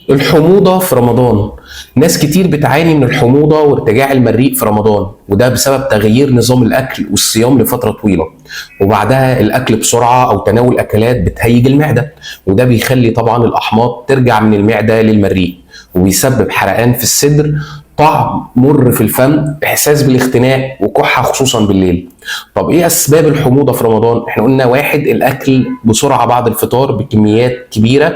الحموضة في رمضان. ناس كتير بتعاني من الحموضة وارتجاع المريء في رمضان، وده بسبب تغيير نظام الأكل والصيام لفترة طويلة، وبعدها الأكل بسرعة أو تناول أكلات بتهيج المعدة، وده بيخلي طبعا الأحماض ترجع من المعدة للمريء، وبيسبب حرقان في الصدر، طعم مر في الفم، إحساس بالاختناق وكحة خصوصا بالليل. طب إيه أسباب الحموضة في رمضان؟ إحنا قلنا واحد، الأكل بسرعة بعد الفطار بكميات كبيرة،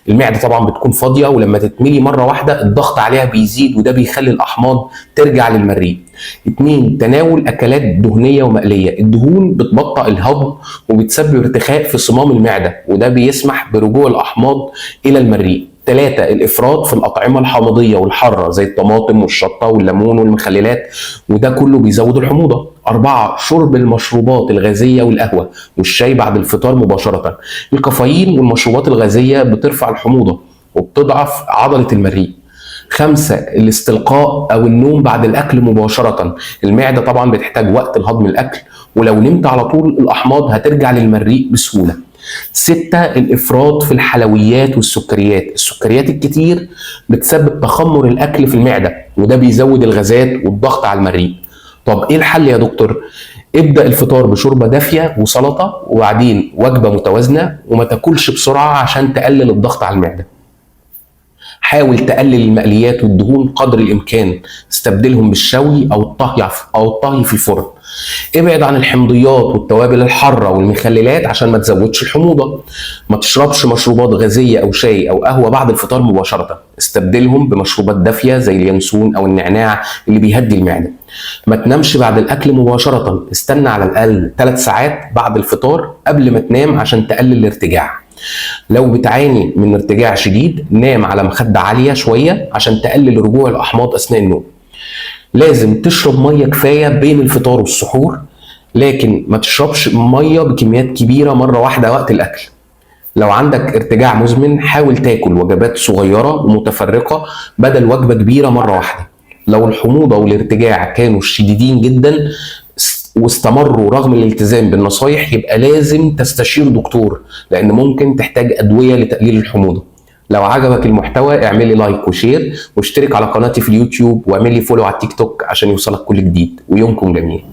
المعده طبعا بتكون فاضيه، ولما تتملي مره واحده الضغط عليها بيزيد، وده بيخلي الاحماض ترجع للمريء. اتنين، تناول اكلات دهنيه ومقليه، الدهون بتبطئ الهضم وبتسبب ارتخاء في صمام المعده، وده بيسمح برجوع الاحماض الى المريء. ثلاثة، الإفراط في الأطعمة الحامضية والحارة زي الطماطم والشطة والليمون والمخللات، وده كله بيزود الحموضة. أربعة، شرب المشروبات الغازية والقهوة والشاي بعد الفطار مباشرة، الكافيين والمشروبات الغازية بترفع الحموضة وبتضعف عضلة المريء. خمسة، الاستلقاء أو النوم بعد الأكل مباشرة، المعدة طبعا بتحتاج وقت لهضم الأكل، ولو نمت على طول الأحماض هترجع للمريء بسهولة. ستة، الإفراط في الحلويات والسكريات، السكريات الكتير بتسبب تخمر الأكل في المعدة، وده بيزود الغازات والضغط على المريء. طب إيه الحل يا دكتور؟ ابدأ الفطار بشوربة دافية وسلطة، وبعدين وجبة متوازنة، وما تاكلش بسرعة عشان تقلل الضغط على المعدة. حاول تقلل المقليات والدهون قدر الامكان، استبدلهم بالشوي او الطهي في الفرن. ابعد عن الحمضيات والتوابل الحاره والمخللات عشان ما تزودش الحموضه. ما تشربش مشروبات غازيه او شاي او قهوه بعد الفطار مباشره، استبدلهم بمشروبات دافيه زي اليانسون او النعناع اللي بيهدي المعده. ما تنامش بعد الاكل مباشره، استنى على الاقل 3 ساعات بعد الفطار قبل ما تنام عشان تقلل الارتجاع. لو بتعاني من ارتجاع شديد، نام على مخدة عالية شوية عشان تقلل رجوع الأحماض أثناء النوم. لازم تشرب مية كفاية بين الفطار والسحور، لكن ما تشربش مية بكميات كبيرة مرة واحدة وقت الأكل. لو عندك ارتجاع مزمن، حاول تاكل وجبات صغيرة ومتفرقة بدل وجبة كبيرة مرة واحدة. لو الحموضة والارتجاع كانوا شديدين جدا واستمروا رغم الالتزام بالنصايح، يبقى لازم تستشير دكتور، لان ممكن تحتاج ادويه لتقليل الحموضه. لو عجبك المحتوى اعمل لي لايك وشير، واشترك على قناتي في اليوتيوب، واعمل لي فولو على التيك توك عشان يوصلك كل جديد، ويومكم جميل.